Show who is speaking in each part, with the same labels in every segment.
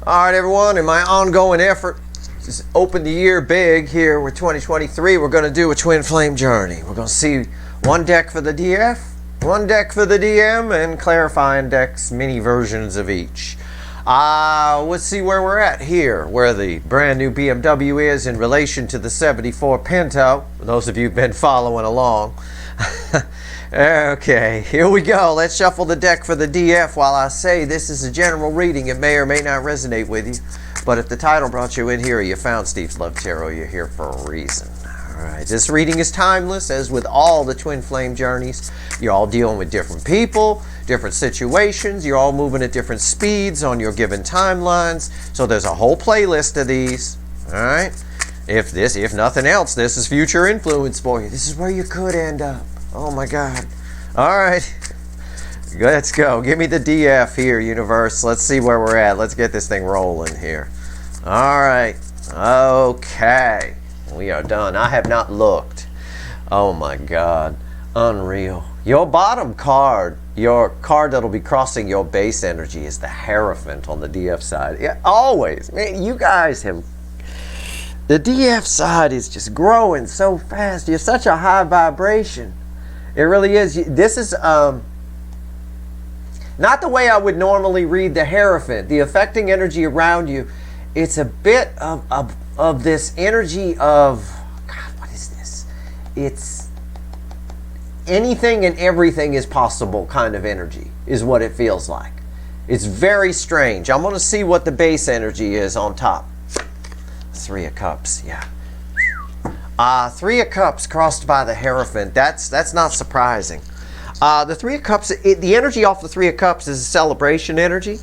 Speaker 1: All right, everyone, in my ongoing effort to open the year big here with 2023, we're going to do a twin flame journey. We're going to see one deck for the DF, one deck for the DM, and clarifying decks, mini versions of each. Let's see where we're at here, where the brand new BMW is in relation to the 74 Pinto. For those of you who've been following along. Okay, here we go. Let's shuffle the deck for the DF. While I say this is a general reading, it may or may not resonate with you. But if the title brought you in here or you found Steve's Love Tarot, you're here for a reason. All right, this reading is timeless, as with all the twin flame journeys. You're all dealing with different people, different situations. You're all moving at different speeds on your given timelines. So there's a whole playlist of these. All right. If nothing else, this is future influence for you. This is where you could end up. Oh my God. All right. Let's go. Give me the DF here, universe. Let's see where we're at. Let's get this thing rolling here. All right. Okay. We are done. I have not looked. Oh my God. Unreal. Your bottom card, your card that'll be crossing your base energy, is the Hierophant on the DF side. Yeah, always. Man, you guys have... The DF side is just growing so fast. You're such a high vibration. It really is. This is not the way I would normally read the Hierophant. The affecting energy around you, it's a bit of this energy of, God, what is this? It's anything and everything is possible kind of energy is what it feels like. It's very strange. I'm going to see what the base energy is on top. Three of Cups, yeah. Three of Cups crossed by the Hierophant. That's not surprising. The Three of Cups, the energy off the Three of Cups is a celebration energy.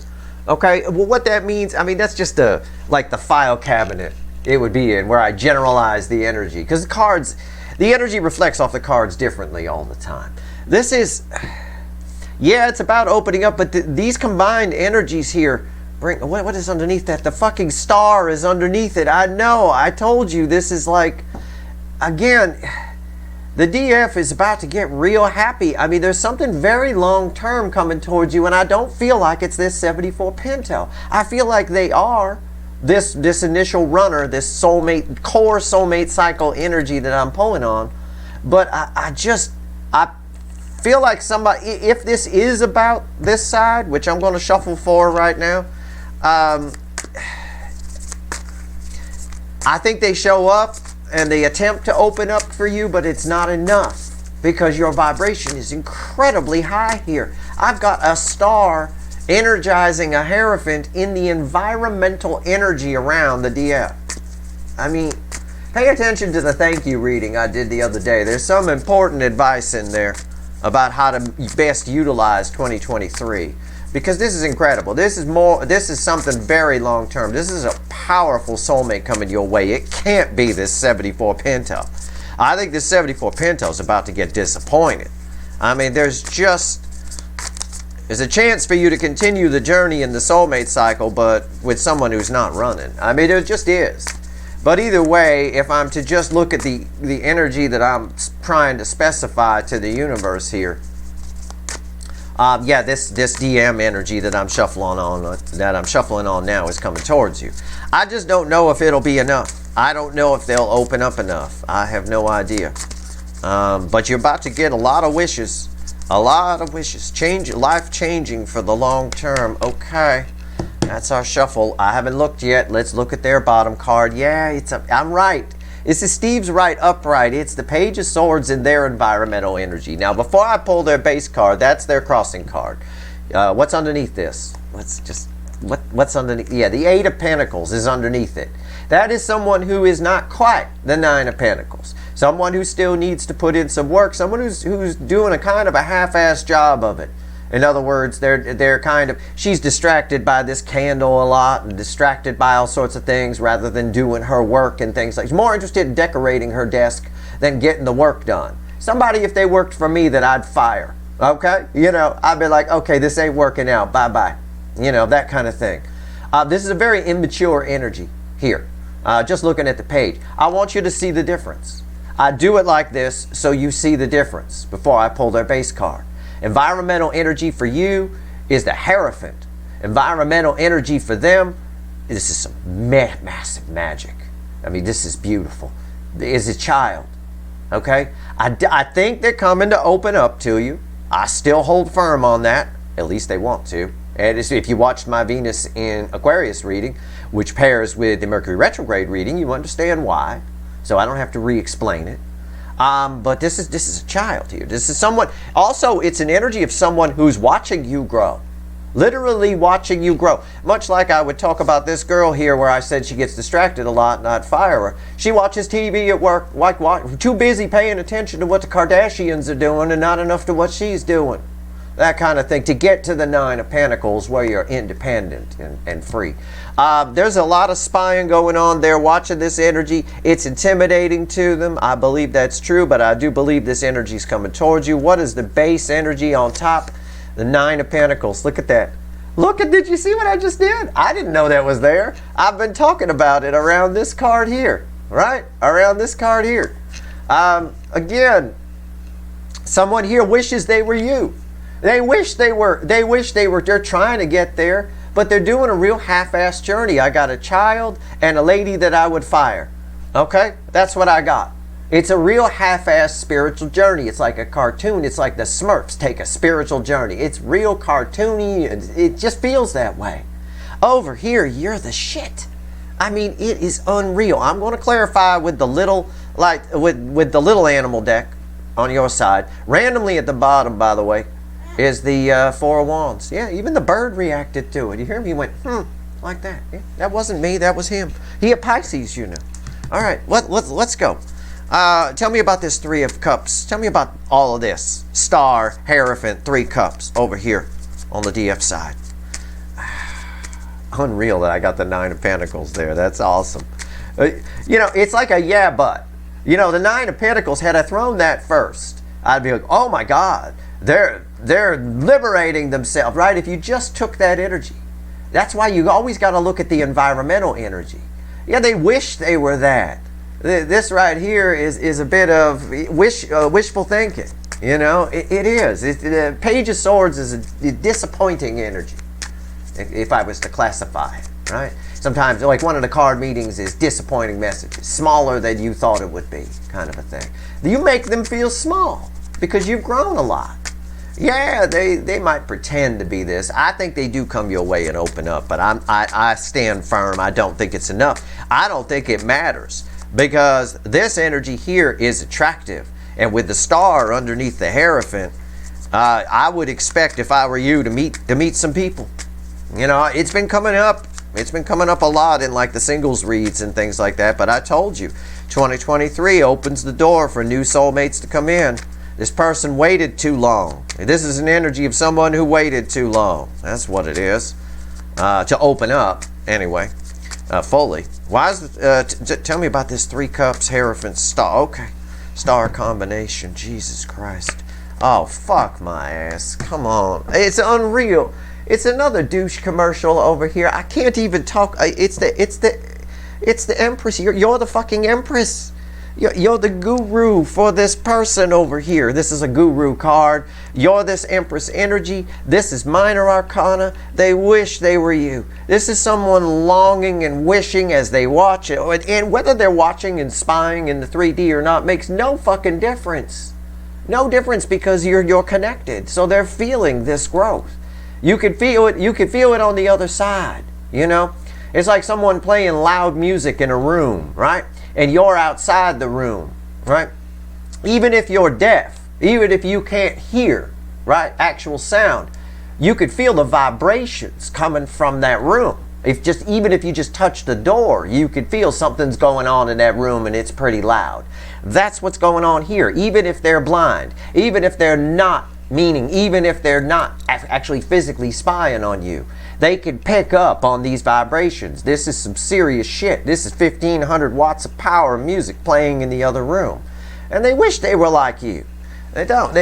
Speaker 1: Okay, well, what that means, I mean, that's just like the file cabinet it would be in, where I generalize the energy. Because the cards, the energy reflects off the cards differently all the time. This is, yeah, it's about opening up, but these combined energies here bring, what is underneath that? The fucking star is underneath it. I know, I told you, this is like, again, the DF is about to get real happy. I mean, there's something very long-term coming towards you, and I don't feel like it's this 74 Pinto. I feel like they are this initial runner, this soulmate, core soulmate cycle energy that I'm pulling on. But I feel like somebody, if this is about this side, which I'm going to shuffle for right now, I think they show up and they attempt to open up for you, but it's not enough because your vibration is incredibly high here. I've got a star energizing a Hierophant in the environmental energy around the DF. I mean, pay attention to the thank you reading I did the other day. There's some important advice in there about how to best utilize 2023. Because this is incredible. This is something very long term. This is a powerful soulmate coming your way. It can't be this 74 Pinto. I think this 74 Pinto is about to get disappointed. I mean, there's a chance for you to continue the journey in the soulmate cycle, but with someone who's not running. I mean, it just is. But either way, if I'm to just look at the energy that I'm trying to specify to the universe here, yeah, this DM energy that I'm shuffling on now is coming towards you. I just don't know if it'll be enough. I don't know if they'll open up enough. I have no idea. But you're about to get a lot of wishes. A lot of wishes. Life changing for the long term. Okay. That's our shuffle. I haven't looked yet. Let's look at their bottom card. Yeah, I'm right. This is Steve's right upright. It's the Page of Swords in their environmental energy. Now, before I pull their base card, that's their crossing card. What's underneath this? What's underneath? Yeah, the Eight of Pentacles is underneath it. That is someone who is not quite the Nine of Pentacles. Someone who still needs to put in some work. Someone who's doing a kind of a half-assed job of it. In other words, they're kind of, she's distracted by this candle a lot and distracted by all sorts of things rather than doing her work and things like, she's more interested in decorating her desk than getting the work done. Somebody, if they worked for me, that I'd fire. Okay? You know, I'd be like, okay, this ain't working out. Bye-bye. You know, that kind of thing. This is a very immature energy here. Just looking at the page. I want you to see the difference. I do it like this so you see the difference before I pull their base card. Environmental energy for you is the Hierophant. Environmental energy for them This is some massive magic. I mean, this is beautiful. Is a child. Okay? I think they're coming to open up to you. I still hold firm on that. At least they want to. And if you watched my Venus in Aquarius reading, which pairs with the Mercury retrograde reading, you understand why. So I don't have to re-explain it. But this is a child here. This is someone. Also, it's an energy of someone who's watching you grow. Literally watching you grow. Much like I would talk about this girl here where I said she gets distracted a lot and I'd fire her. She watches TV at work, too busy paying attention to what the Kardashians are doing and not enough to what she's doing. That kind of thing, to get to the Nine of Pentacles where you're independent and free. There's a lot of spying going on there, watching this energy. It's intimidating to them. I believe that's true, but I do believe this energy is coming towards you. What is the base energy on top? The Nine of Pentacles. Look at that. Did you see what I just did? I didn't know that was there. I've been talking about it around this card here, right? Around this card here. Again, someone here wishes they were you. They're trying to get there, but they're doing a real half-assed journey. I got a child and a lady that I would fire. Okay? That's what I got. It's a real half-assed spiritual journey. It's like a cartoon. It's like the Smurfs take a spiritual journey. It's real cartoony. It just feels that way. Over here, you're the shit. I mean, it is unreal. I'm going to clarify with the little, with the little animal deck on your side. Randomly at the bottom, by the way, is the Four of Wands. Yeah, even the bird reacted to it. You hear me? He went, like that. Yeah, that wasn't me. That was him. He a Pisces, you know. All right, let's go. Tell me about this Three of Cups. Tell me about all of this. Star, Hierophant, Three Cups over here on the DF side. Unreal that I got the Nine of Pentacles there. That's awesome. You know, it's like a yeah, but. You know, the Nine of Pentacles, had I thrown that first, I'd be like, oh my God, they're liberating themselves, right? If you just took that energy. That's why you always got to look at the environmental energy. Yeah, they wish they were that. This right here is a bit of wishful thinking. You know, it is. The Page of Swords is a disappointing energy, if I was to classify it, right? Sometimes, like one of the card meetings is disappointing messages, smaller than you thought it would be, kind of a thing. You make them feel small because you've grown a lot. Yeah, they might pretend to be this. I think they do come your way and open up, but I stand firm. I don't think it's enough. I don't think it matters. Because this energy here is attractive. And with the star underneath the Hierophant, I would expect, if I were you, to meet some people. You know, it's been coming up. It's been coming up a lot in like the singles reads and things like that. But I told you, 2023 opens the door for new soulmates to come in. This person waited too long. This is an energy of someone who waited too long. That's what it is. To open up, anyway. Fully. Why is tell me about this Three Cups, Hierophant, Star. Okay. Star combination. Jesus Christ. Oh, fuck my ass. Come on. It's unreal. It's another douche commercial over here. I can't even talk. It's the Empress. You're the fucking Empress. You're the guru for this person over here. This is a guru card. You're this Empress energy. This is minor arcana. They wish they were you. This is someone longing and wishing as they watch it. And whether they're watching and spying in the 3D or not makes no fucking difference. No difference, because you're connected. So they're feeling this growth. You could feel it. You could feel it on the other side. You know, it's like someone playing loud music in a room, right? And you're outside the room, right? Even if you're deaf, even if you can't hear, right, actual sound, you could feel the vibrations coming from that room. Even if you just touch the door, you could feel something's going on in that room and it's pretty loud. That's what's going on here. Even if they're blind, even if they're not, even if they're not actually physically spying on you, they can pick up on these vibrations. This is some serious shit. This is 1,500 watts of power music playing in the other room. And they wish they were like you. They don't.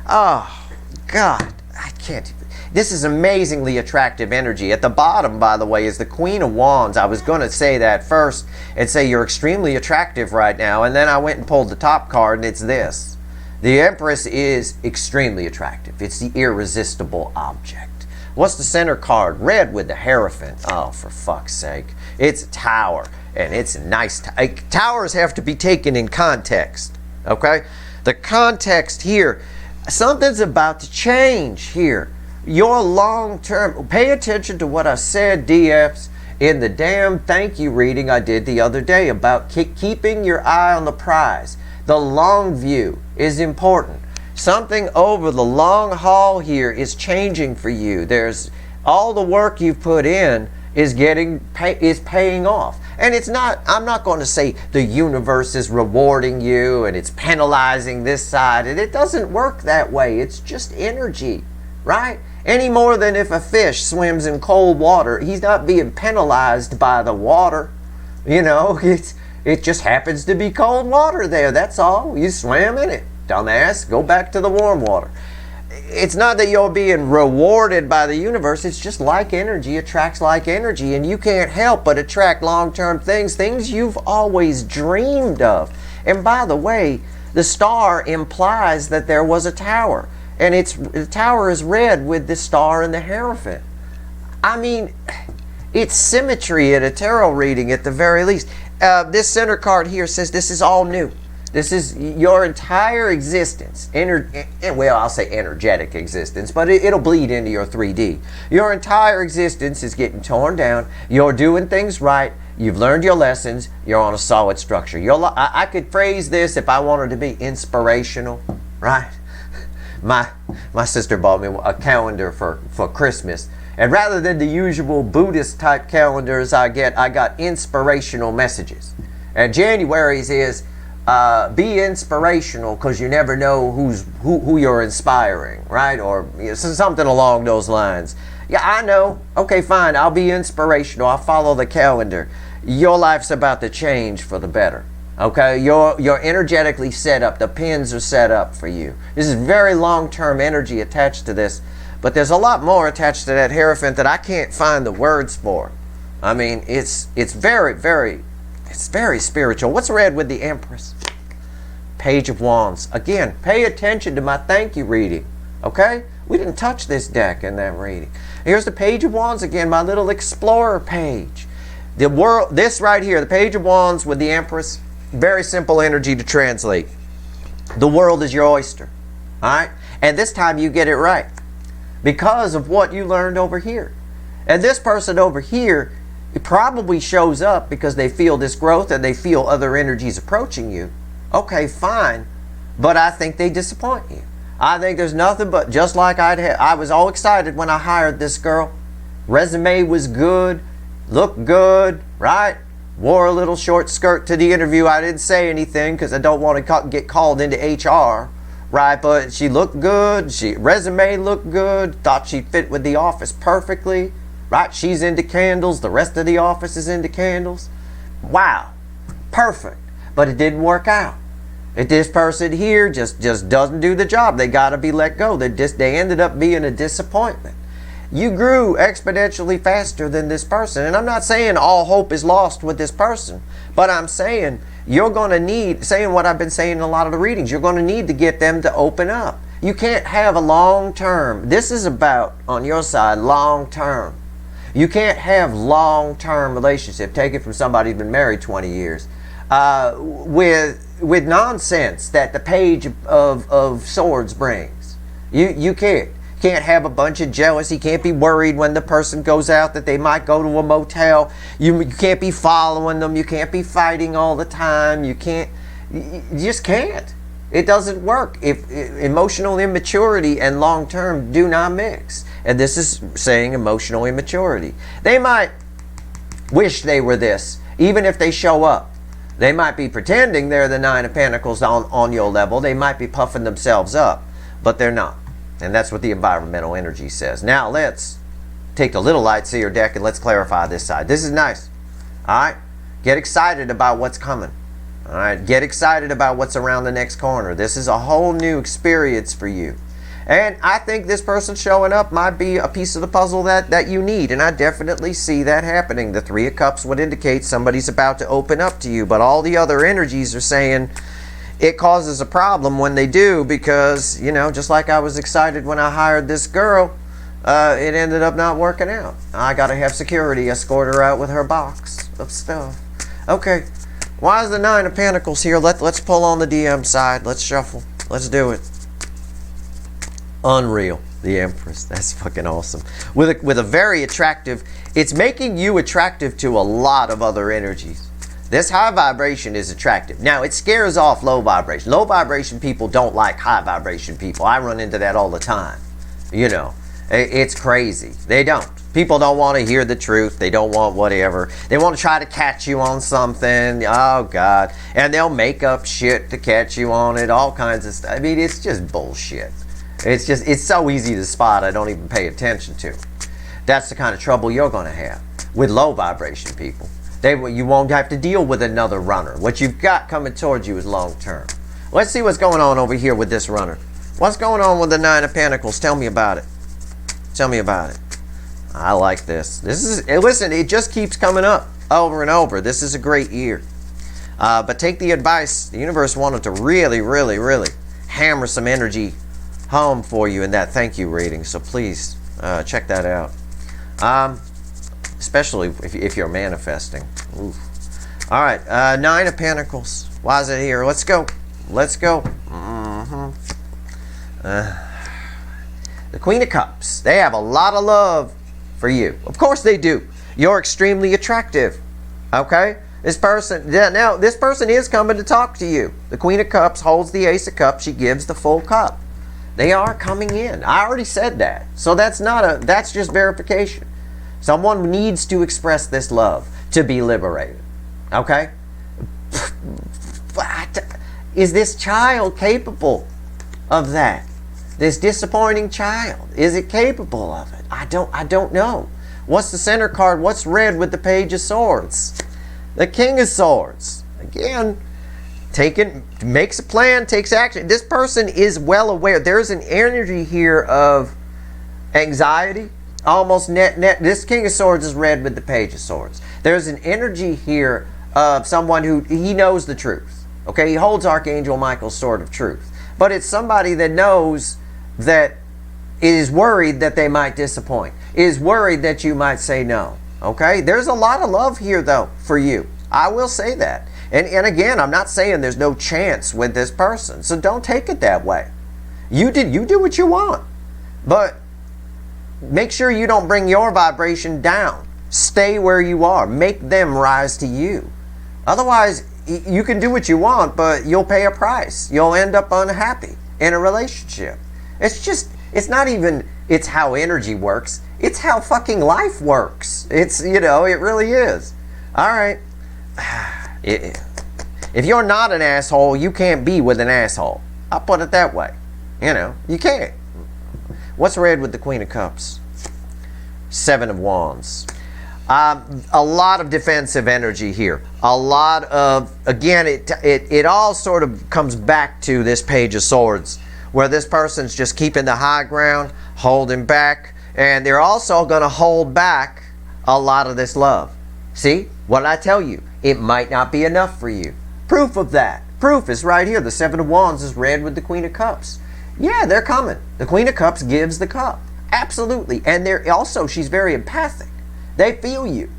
Speaker 1: Oh, God. I can't. This is amazingly attractive energy. At the bottom, by the way, is the Queen of Wands. I was going to say that first and say you're extremely attractive right now. And then I went and pulled the top card, and it's this. The Empress is extremely attractive. It's the irresistible object. What's the center card? Red with the Hierophant. Oh, for fuck's sake. It's a tower, and it's a nice towers have to be taken in context, okay? The context here, something's about to change here. Your long-term, pay attention to what I said, DFs, in the damn thank you reading I did the other day about keeping your eye on the prize. The long view is important. Something over the long haul here is changing for you. There's all the work you've put in is paying off. And it's not, I'm not going to say the universe is rewarding you and it's penalizing this side. And it doesn't work that way. It's just energy, right? Any more than if a fish swims in cold water, he's not being penalized by the water. You know, it just happens to be cold water there. That's all. You swam in it. Dumbass, go back to the warm water. It's not that you're being rewarded by the universe. It's just like energy attracts like energy, and you can't help but attract long-term things you've always dreamed of. And by the way, the star implies that there was a tower, and the tower is red with the star and the Hierophant. I mean, it's symmetry in a tarot reading at the very least. This center card here says this is all new. This is your entire existence. Well, I'll say energetic existence, but it'll bleed into your 3D. Your entire existence is getting torn down. You're doing things right. You've learned your lessons. You're on a solid structure. I could phrase this if I wanted to be inspirational, right? My sister bought me a calendar for Christmas. And rather than the usual Buddhist type calendars I got inspirational messages. And January's is, be inspirational because you never know who you're inspiring, right? Or something along those lines. Yeah, I know. Okay, fine. I'll be inspirational. I'll follow the calendar. Your life's about to change for the better. Okay, you're energetically set up. The pins are set up for you. This is very long-term energy attached to this, but there's a lot more attached to that Hierophant that I can't find the words for. I mean, it's very, very. It's very spiritual. What's red with the Empress? Page of Wands. Again, pay attention to my thank you reading. Okay? We didn't touch this deck in that reading. Here's the Page of Wands again, my little explorer page. The world, this right here, the Page of Wands with the Empress, very simple energy to translate. The world is your oyster. Alright? And this time you get it right. Because of what you learned over here. And this person over here, it probably shows up because they feel this growth and they feel other energies approaching you. Okay, fine. But I think they disappoint you. I think there's nothing but, just like I was all excited when I hired this girl. Resume was good, looked good, right? Wore a little short skirt to the interview. I didn't say anything because I don't want to get called into HR, right? But she looked good. Resume looked good. Thought she'd fit with the office perfectly. Right? She's into candles. The rest of the office is into candles. Wow. Perfect. But it didn't work out. This person here just doesn't do the job. They got to be let go. They ended up being a disappointment. You grew exponentially faster than this person. And I'm not saying all hope is lost with this person. But I'm saying you're going to need, saying what I've been saying in a lot of the readings, you're going to need to get them to open up. You can't have a long term. This is about, on your side, long term. You can't have long-term relationship, take it from somebody who's been married 20 years, with nonsense that the Page of Swords brings. You can't. Can't have a bunch of jealousy. You can't be worried when the person goes out that they might go to a motel. You can't be following them. You can't be fighting all the time. You just can't. It doesn't work. If emotional immaturity and long-term do not mix. And this is saying emotional immaturity. They might wish they were this, even if they show up. They might be pretending they're the Nine of Pentacles on your level. They might be puffing themselves up, but they're not. And that's what the environmental energy says. Now let's take the little light seer deck and let's clarify this side. This is nice. All right? Get excited about what's coming. All right? Get excited about what's around the next corner. This is a whole new experience for you. And I think this person showing up might be a piece of the puzzle that you need. And I definitely see that happening. The Three of Cups would indicate somebody's about to open up to you. But all the other energies are saying it causes a problem when they do. Because, you know, just like I was excited when I hired this girl, it ended up not working out. I got to have security escort her out with her box of stuff. Okay, why is the Nine of Pentacles here? Let's pull on the DM side. Let's shuffle. Let's do it. Unreal. The Empress. That's fucking awesome. With a very attractive, it's making you attractive to a lot of other energies. This high vibration is attractive. Now, it scares off low vibration. Low vibration people don't like high vibration people. I run into that all the time. You know, it's crazy. They don't. People don't want to hear the truth. They don't want whatever. They want to try to catch you on something. Oh, God. And they'll make up shit to catch you on it. All kinds of stuff. I mean, it's just bullshit. It's so easy to spot. I don't even pay attention to. That's the kind of trouble you're going to have with low vibration people. You won't have to deal with another runner. What you've got coming towards you is long term. Let's see what's going on over here with this runner. What's going on with the Nine of Pentacles? Tell me about it. Tell me about it. I like this. Listen, it just keeps coming up over and over. This is a great year. But take the advice. The universe wanted to really, really, really hammer some energy home for you in that thank you reading. So please check that out. Especially if you're manifesting. Oof. All right, Nine of Pentacles. Why is it here? Let's go. Let's go. The Queen of Cups. They have a lot of love for you. Of course they do. You're extremely attractive. Okay? This person is coming to talk to you. The Queen of Cups holds the Ace of Cups. She gives the full cup. They are coming in. I already said that. So that's just verification. Someone needs to express this love to be liberated. Okay? Is this child capable of that? This disappointing child, is it capable of it? I don't know. What's the center card? What's red with the Page of Swords? The King of Swords. Again, makes a plan, takes action. This person is well aware. There's an energy here of anxiety. Almost net. This King of Swords is red with the Page of Swords. There's an energy here of someone who he knows the truth. Okay, he holds Archangel Michael's sword of truth. But it's somebody that knows that is worried that they might disappoint, is worried that you might say no. Okay, there's a lot of love here though for you. I will say that. And again, I'm not saying there's no chance with this person. So don't take it that way. You do what you want. But make sure you don't bring your vibration down. Stay where you are. Make them rise to you. Otherwise, you can do what you want, but you'll pay a price. You'll end up unhappy in a relationship. It's not even how energy works. It's how fucking life works. It really is. All right. If you're not an asshole, you can't be with an asshole. I'll put it that way. You can't. What's red with the Queen of Cups? Seven of Wands. A lot of defensive energy here. A lot of, again, it all sort of comes back to this Page of Swords, where this person's just keeping the high ground, holding back, and they're also going to hold back a lot of this love. See, what did I tell you? It might not be enough for you. Proof of that. Proof is right here. The Seven of Wands is red with the Queen of Cups. Yeah, they're coming. The Queen of Cups gives the cup. Absolutely. And she's very empathic. They feel you.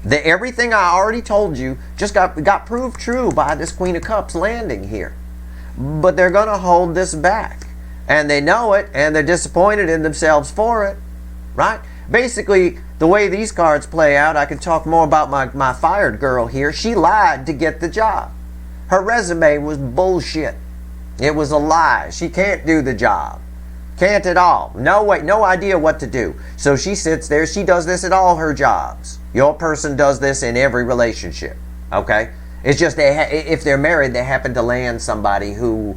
Speaker 1: Everything I already told you just got proved true by this Queen of Cups landing here. But they're going to hold this back. And they know it, and they're disappointed in themselves for it. Right? Basically, the way these cards play out, I can talk more about my fired girl here. She lied to get the job. Her resume was bullshit. It was a lie. She can't do the job. Can't at all. No way, no idea what to do. So she sits there. She does this at all her jobs. Your person does this in every relationship. Okay? It's just if they're married, they happen to land somebody who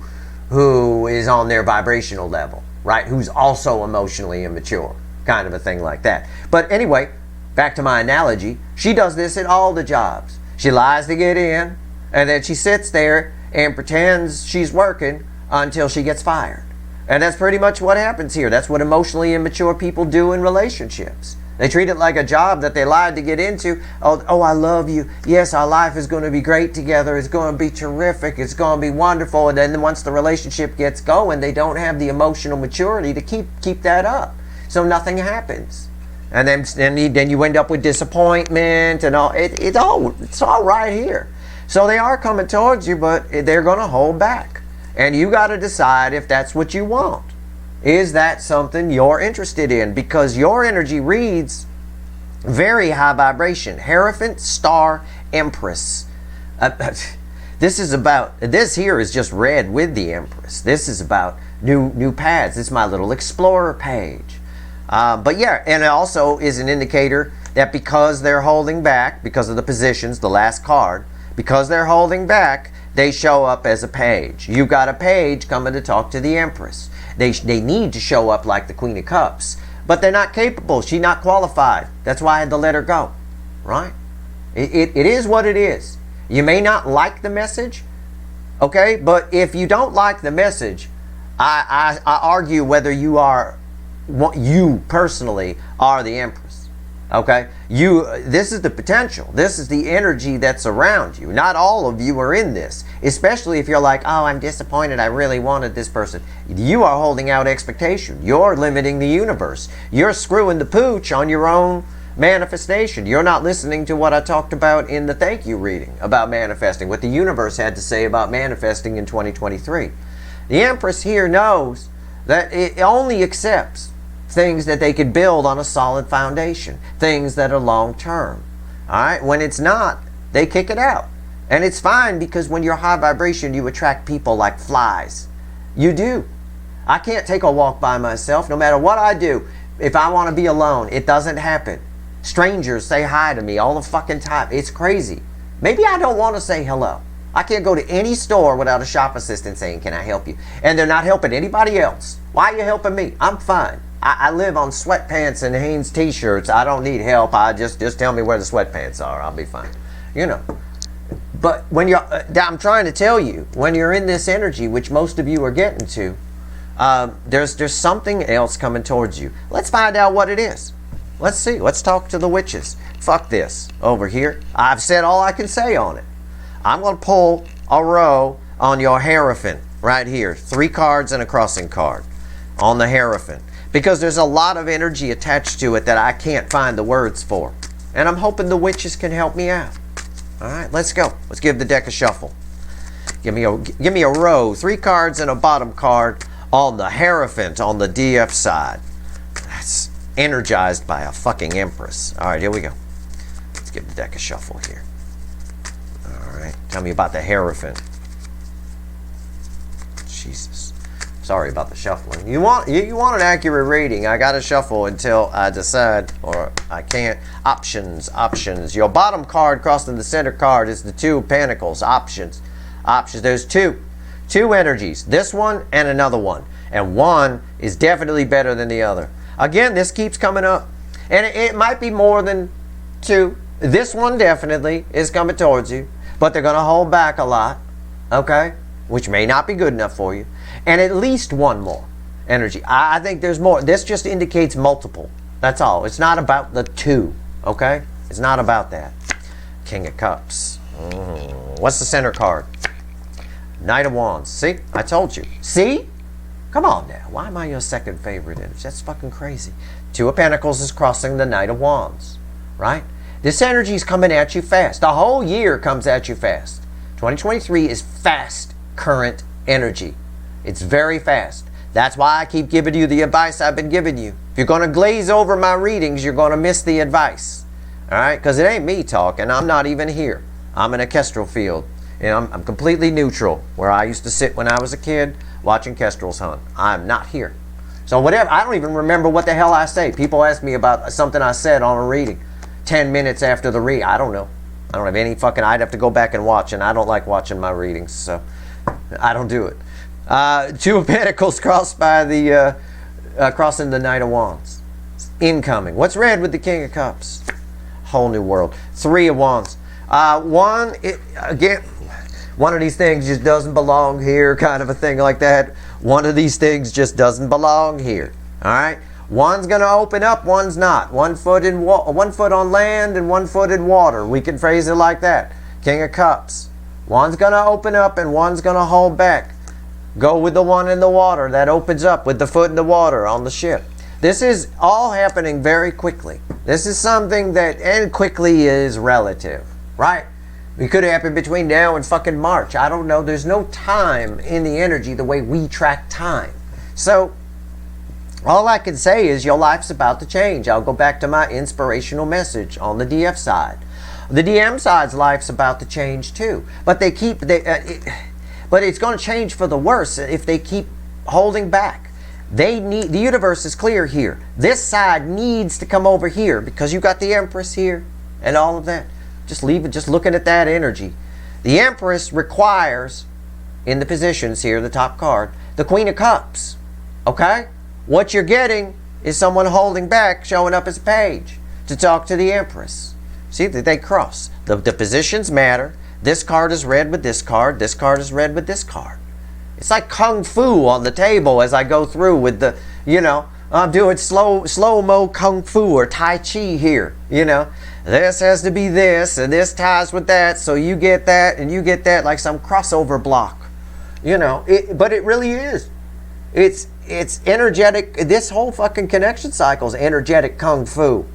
Speaker 1: is on their vibrational level, right? Who's also emotionally immature. Kind of a thing like that. But anyway, back to my analogy. She does this at all the jobs. She lies to get in, and then she sits there and pretends she's working until she gets fired. And that's pretty much what happens here. That's what emotionally immature people do in relationships. They treat it like a job that they lied to get into. Oh, I love you. Yes, our life is going to be great together. It's going to be terrific. It's going to be wonderful. And then once the relationship gets going, they don't have the emotional maturity to keep that up. so nothing happens. And then you end up with disappointment and all. It's all right here. So they are coming towards you, but they're going to hold back. And you got to decide if that's what you want. Is that something you're interested in? Because your energy reads very high vibration. Hierophant, Star, Empress. This here is just red with the Empress. This is about new paths. This is my little explorer page. But yeah, and it also is an indicator that because they're holding back, because of the positions, the last card, because they're holding back, they show up as a page. You got a page coming to talk to the Empress. They need to show up like the Queen of Cups, but they're not capable. She's not qualified. That's why I had to let her go, right? It is what it is. You may not like the message, okay? But if you don't like the message, I argue whether you personally are the Empress, okay? This is the potential. This is the energy that's around you. Not all of you are in this, especially if you're like, oh, I'm disappointed. I really wanted this person. You are holding out expectation. You're limiting the universe. You're screwing the pooch on your own manifestation. You're not listening to what I talked about in the thank you reading about manifesting, what the universe had to say about manifesting in 2023. The Empress here knows that it only accepts things that they could build on a solid foundation, things that are long term. All right, when it's not, they kick it out. And it's fine, because when you're high vibration, you attract people like flies. You do. I can't take a walk by myself, no matter what I do. If I want to be alone, it doesn't happen. Strangers say hi to me all the fucking time. It's crazy. Maybe I don't want to say hello. I can't go to any store without a shop assistant saying, can I help you? And they're not helping anybody else. Why are you helping me? I'm fine. I live on sweatpants and Hanes t-shirts. I don't need help. I just tell me where the sweatpants are. I'll be fine. You know. But when you're, I'm trying to tell you, when you're in this energy, which most of you are getting to, there's something else coming towards you. Let's find out what it is. Let's see. Let's talk to the witches. Fuck this over here. I've said all I can say on it. I'm going to pull a row on your Hierophant right here. 3 cards and a crossing card on the Hierophant, because there's a lot of energy attached to it that I can't find the words for. And I'm hoping the witches can help me out. All right, let's go. Let's give the deck a shuffle. Give me a row, 3 cards and a bottom card on the Hierophant on the DF side. That's energized by a fucking Empress. All right, here we go. Let's give the deck a shuffle here. All right, tell me about the Hierophant. Jesus. Sorry about the shuffling. You want an accurate reading, I gotta shuffle until I decide, or I can't. Options. Your bottom card crossing the center card is the 2 of Pentacles. Options. There's two energies. This one and another one. And one is definitely better than the other. Again, this keeps coming up. And it might be more than 2. This one definitely is coming towards you. But they're going to hold back a lot. Okay? Which may not be good enough for you. And at least one more energy. I think there's more. This just indicates multiple. That's all. It's not about the 2. Okay? It's not about that. King of Cups. What's the center card? Knight of Wands. See? I told you. See? Come on now. Why am I your second favorite energy? That's fucking crazy. 2 of Pentacles is crossing the Knight of Wands. Right? This energy is coming at you fast. The whole year comes at you fast. 2023 is fast current energy. It's very fast. That's why I keep giving you the advice I've been giving you. If you're going to glaze over my readings, you're going to miss the advice. All right? Because it ain't me talking. I'm not even here. I'm in a kestrel field. And I'm completely neutral, where I used to sit when I was a kid watching kestrels hunt. I'm not here. So whatever, I don't even remember what the hell I say. People ask me about something I said on a reading 10 minutes after the read. I don't know. I don't have any fucking, I'd have to go back and watch, and I don't like watching my readings, so I don't do it. 2 of Pentacles crossed by the, crossing the Knight of Wands. Incoming. What's red with the King of Cups? Whole new world. 3 of Wands. Again, one of these things just doesn't belong here, kind of a thing like that. One of these things just doesn't belong here. All right? One's going to open up, one's not. 1 foot on land and 1 foot in water. We can phrase it like that. King of Cups. One's going to open up and one's going to hold back. Go with the one in the water that opens up with the foot in the water on the ship. This is all happening very quickly. This is something that, and quickly is relative, right? It could happen between now and fucking March. I don't know. There's no time in the energy the way we track time. So, all I can say is your life's about to change. I'll go back to my inspirational message on the DF side. The DM side's life's about to change too. But but it's going to change for the worse if they keep holding back. The universe is clear here. This side needs to come over here because you got the Empress here and all of that. Just leave it, just looking at that energy. The Empress requires, in the positions here, the top card, the Queen of Cups. Okay? What you're getting is someone holding back, showing up as a page to talk to the Empress. See, they cross. The positions matter. This card is read with this card. This card is read with this card. It's like Kung Fu on the table as I go through with the, I'm doing slow-mo Kung Fu or Tai Chi here, This has to be this, and this ties with that, so you get that, and you get that, like some crossover block. But it really is. It's energetic. This whole fucking connection cycle is energetic Kung Fu.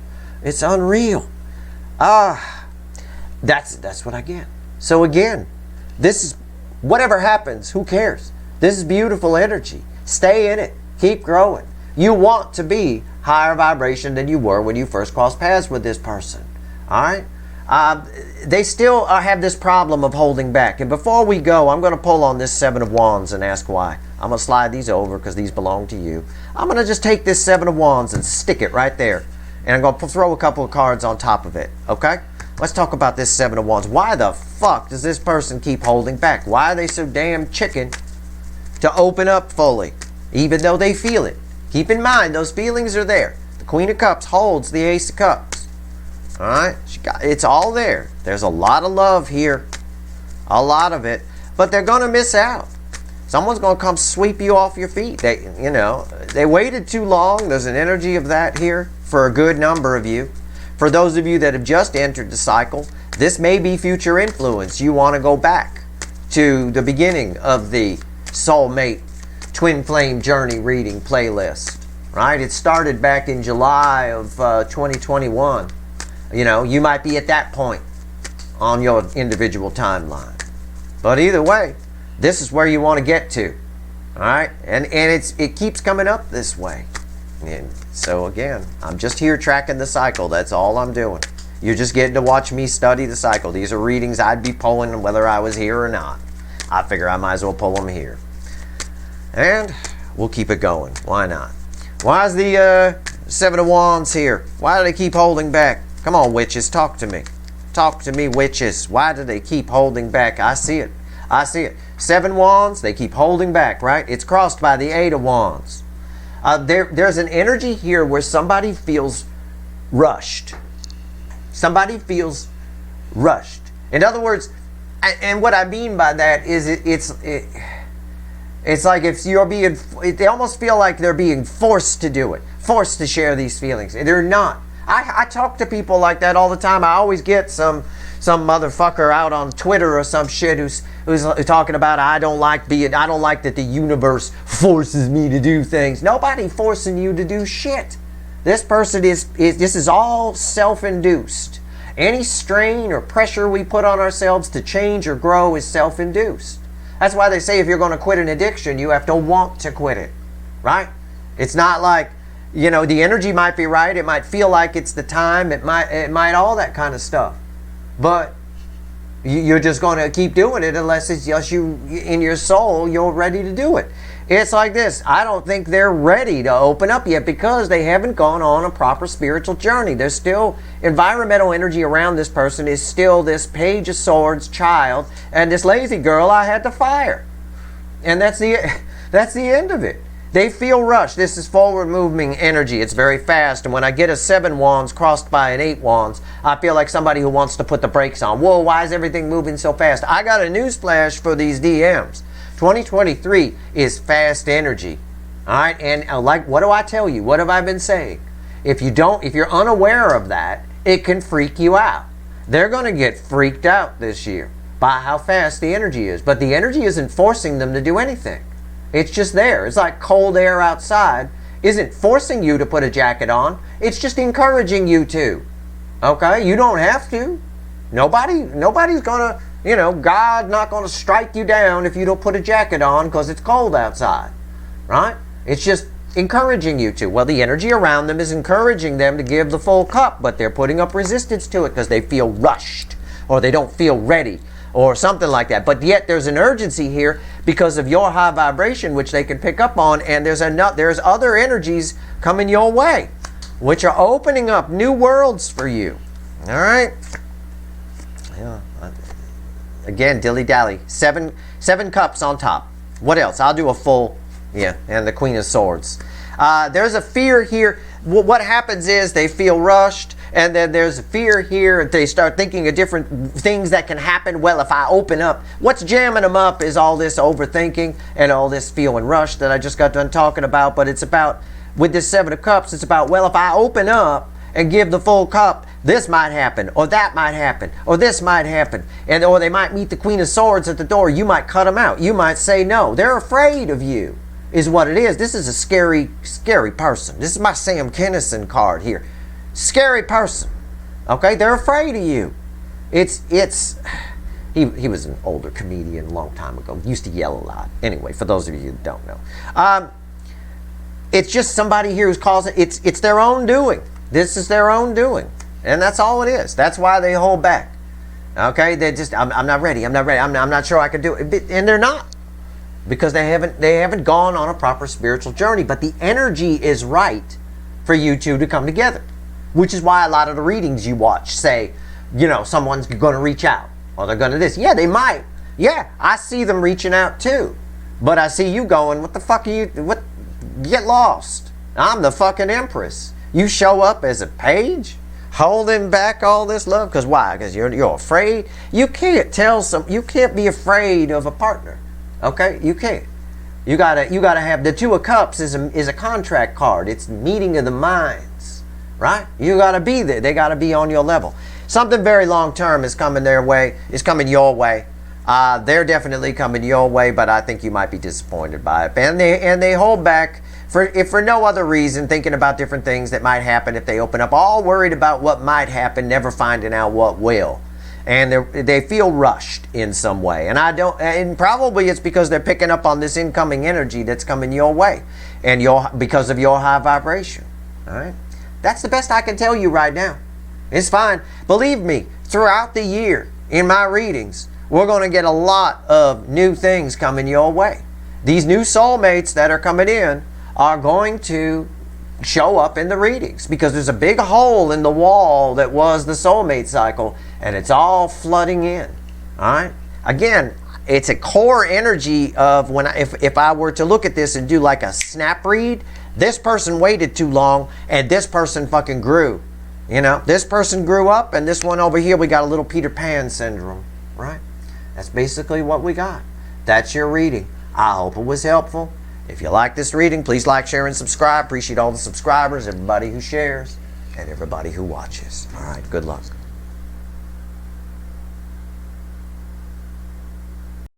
Speaker 1: It's unreal. That's what I get. So again, this is, whatever happens, who cares? This is beautiful energy. Stay in it. Keep growing. You want to be higher vibration than you were when you first crossed paths with this person. All right? They still have this problem of holding back. And before we go, I'm going to pull on this Seven of Wands and ask why. I'm going to slide these over because these belong to you. I'm going to just take this Seven of Wands and stick it right there. And I'm going to throw a couple of cards on top of it. Okay? Let's talk about this Seven of Wands. Why the fuck does this person keep holding back? Why are they so damn chicken to open up fully, even though they feel it? Keep in mind, those feelings are there. The Queen of Cups holds the Ace of Cups. All right? It's all there. There's a lot of love here. A lot of it. But they're going to miss out. Someone's going to come sweep you off your feet. They waited too long. There's an energy of that here for a good number of you. For those of you that have just entered the cycle, this may be future influence. You want to go back to the beginning of the soulmate twin flame journey reading playlist, right? It started back in July of 2021. You might be at that point on your individual timeline. But either way, this is where you want to get to, all right? And it keeps coming up this way. And so again, I'm just here tracking the cycle. That's all I'm doing. You're just getting to watch me study the cycle. These are readings I'd be pulling whether I was here or not. I figure I might as well pull them here. And we'll keep it going. Why not? Why is the Seven of Wands here? Why do they keep holding back? Come on, witches, talk to me. Talk to me, witches. Why do they keep holding back? I see it. I see it. Seven Wands, they keep holding back, right? It's crossed by the Eight of Wands. There's an energy here where somebody feels rushed. Somebody feels rushed. In other words, and what I mean by that is it's like if you're being, they almost feel like they're being forced to do it, forced to share these feelings. They're not. I talk to people like that all the time. I always get some motherfucker out on Twitter or some shit who's talking about I don't like that the universe forces me to do things. Nobody forcing you to do shit. This person this is all self-induced. Any strain or pressure we put on ourselves to change or grow is self-induced. That's why they say if you're going to quit an addiction, you have to want to quit it, right? It's not like, the energy might be right. It might feel like it's the time. It might all that kind of stuff. But you're just going to keep doing it unless it's just you, in your soul, you're ready to do it. It's like this. I don't think they're ready to open up yet because they haven't gone on a proper spiritual journey. There's still environmental energy around this person is still this Page of Swords child and this lazy girl I had to fire. And that's the end of it. They feel rushed. This is forward moving energy. It's very fast. And when I get a 7 wands crossed by an 8 wands, I feel like somebody who wants to put the brakes on. Whoa, why is everything moving so fast? I got a newsflash for these DMs. 2023 is fast energy. All right. And what do I tell you? What have I been saying? If you're unaware of that, it can freak you out. They're going to get freaked out this year by how fast the energy is. But the energy isn't forcing them to do anything. It's just there. It's like cold air outside. isn't forcing you to put a jacket on. It's just encouraging you to. Okay? You don't have to. Nobody's gonna, God's not gonna strike you down if you don't put a jacket on because it's cold outside. Right? It's just encouraging you to. Well, the energy around them is encouraging them to give the full cup, but they're putting up resistance to it because they feel rushed or they don't feel ready or something like that. But yet there's an urgency here because of your high vibration, which they can pick up on, and there's other energies coming your way, which are opening up new worlds for you. All right? Yeah. Again, dilly-dally. Seven cups on top. What else? I'll do a full, and the Queen of Swords. There's a fear here. What happens is they feel rushed, and then there's fear here. They start thinking of different things that can happen. Well, if I open up, what's jamming them up is all this overthinking and all this feeling rushed that I just got done talking about. But it's about, with this Seven of Cups, it's about, well, if I open up and give the full cup, this might happen, or that might happen, or this might happen, or they might meet the Queen of Swords at the door. You might cut them out. You might say no. They're afraid of you, is what it is. This is a scary, scary person. This is my Sam Kinison card here. Scary person. Okay, they're afraid of you. He was an older comedian a long time ago. Used to yell a lot. Anyway, for those of you who don't know, it's just somebody here who's causing. It's their own doing. This is their own doing, and that's all it is. That's why they hold back. Okay, they just I'm not ready. I'm not sure I can do it, and they're not, because they haven't gone on a proper spiritual journey. But the energy is right for you two to come together. Which is why a lot of the readings you watch say, someone's going to reach out. Or they're going to this. Yeah, they might. Yeah, I see them reaching out too. But I see you going, what the fuck are you, get lost. I'm the fucking Empress. You show up as a page, holding back all this love. Because why? Because you're afraid. You can't you can't be afraid of a partner. Okay? You can't. You gotta have, the Two of Cups is a contract card. It's meeting of the minds. Right? You got to be there. They got to be on your level. Something very long term is coming their way. Is coming your way. They're definitely coming your way, but I think you might be disappointed by it. And they hold back for no other reason, thinking about different things that might happen if they open up. All worried about what might happen, never finding out what will. And they feel rushed in some way. And probably it's because they're picking up on this incoming energy that's coming your way, and because of your high vibration. All right. That's the best I can tell you right now. It's fine. Believe me, throughout the year, in my readings, we're going to get a lot of new things coming your way. These new soulmates that are coming in are going to show up in the readings, because there's a big hole in the wall that was the soulmate cycle, and it's all flooding in. All right? Again, it's a core energy of if I were to look at this and do like a snap read, this person waited too long, and this person fucking grew. This person grew up, and this one over here, we got a little Peter Pan syndrome, right? That's basically what we got. That's your reading. I hope it was helpful. If you like this reading, please like, share, and subscribe. Appreciate all the subscribers, everybody who shares, and everybody who watches. All right, good luck.